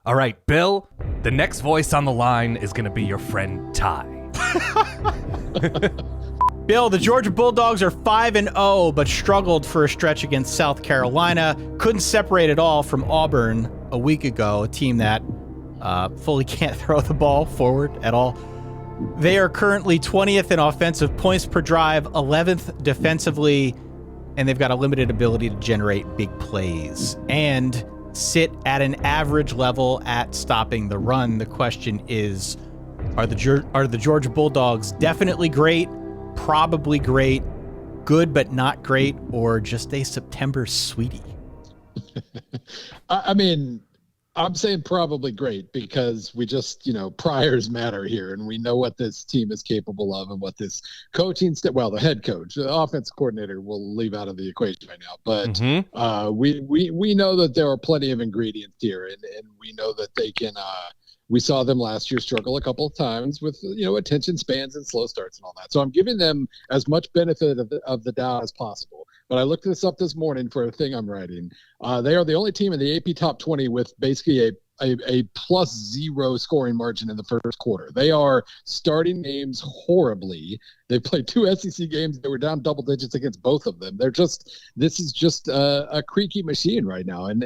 All right, Bill, the next voice on the line is going to be your friend Ty. Bill, the Georgia Bulldogs are 5-0, but struggled for a stretch against South Carolina. Couldn't separate at all from Auburn a week ago, a team that fully can't throw the ball forward at all. They are currently 20th in offensive points per drive, 11th defensively, and they've got a limited ability to generate big plays and sit at an average level at stopping the run. The question is, are the Georgia Bulldogs definitely great, probably great, good but not great, or just a September sweetie? I mean, I'm saying probably great because we just, priors matter here, and we know what this team is capable of and what this coaching the head coach, the offensive coordinator, will leave out of the equation right now. But we know that there are plenty of ingredients here, and we know that they can. We saw them last year struggle a couple of times with, attention spans and slow starts and all that. So I'm giving them as much benefit of the doubt as possible. But I looked this up this morning for a thing I'm writing. They are the only team in the AP Top 20 with basically a +0 scoring margin in the first quarter. They are starting games horribly. They played 2 SEC games. They were down double digits against both of them. This is just a creaky machine right now. And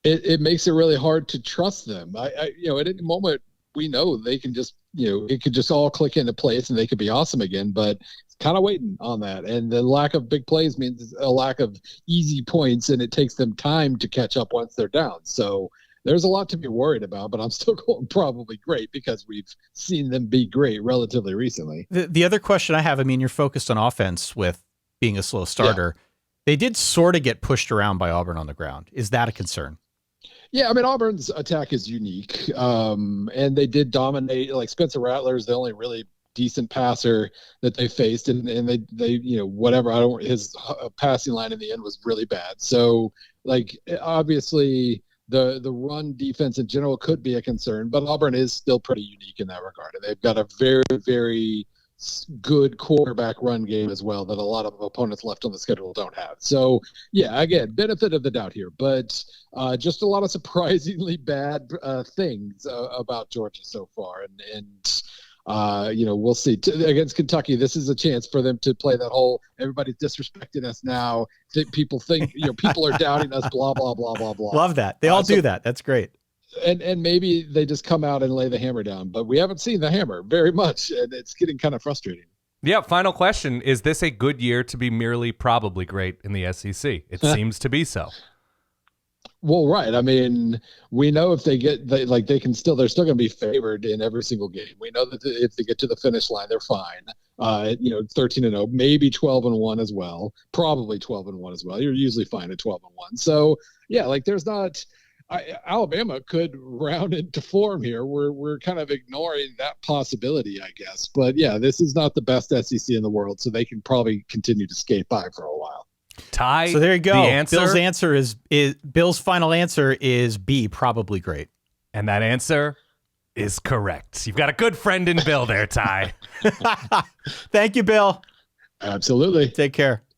it makes it really hard to trust them. At any moment we know they can just, it could just all click into place and they could be awesome again, but it's kind of waiting on that. And the lack of big plays means a lack of easy points, and it takes them time to catch up once they're down. So there's a lot to be worried about, but I'm still going probably great because we've seen them be great relatively recently. The other question I have, you're focused on offense with being a slow starter. Yeah. They did sort of get pushed around by Auburn on the ground. Is that a concern? Yeah, Auburn's attack is unique, and they did dominate. Like Spencer Rattler's the only really decent passer that they faced, and they his passing line in the end was really bad. So, obviously, the run defense in general could be a concern, but Auburn is still pretty unique in that regard. And they've got a very, very good quarterback run game as well that a lot of opponents left on the schedule don't have. So yeah, again, benefit of the doubt here, but just a lot of surprisingly bad things about Georgia so far. And we'll see. Against Kentucky, this is a chance for them to play that whole everybody's disrespecting us now. People think, people are doubting us, blah, blah, blah, blah, blah. Love that. They all do that. That's great. And maybe they just come out and lay the hammer down, but we haven't seen the hammer very much, and it's getting kind of frustrating. Yeah, final question. Is this a good year to be merely probably great in the SEC? It seems to be so. Well, right. We know if they get, they're still going to be favored in every single game. We know that if they get to the finish line, they're fine. 13-0, maybe 12-1 as well. Probably 12-1 as well. You're usually fine at 12-1. So yeah, there's not. Alabama could round into form here. We're kind of ignoring that possibility, I guess. But yeah, this is not the best SEC in the world, so they can probably continue to skate by for a while. Ty, so there you go. The answer? Bill's final answer is B, probably great. And that answer is correct. You've got a good friend in Bill there, Ty. Thank you, Bill. Absolutely. Take care.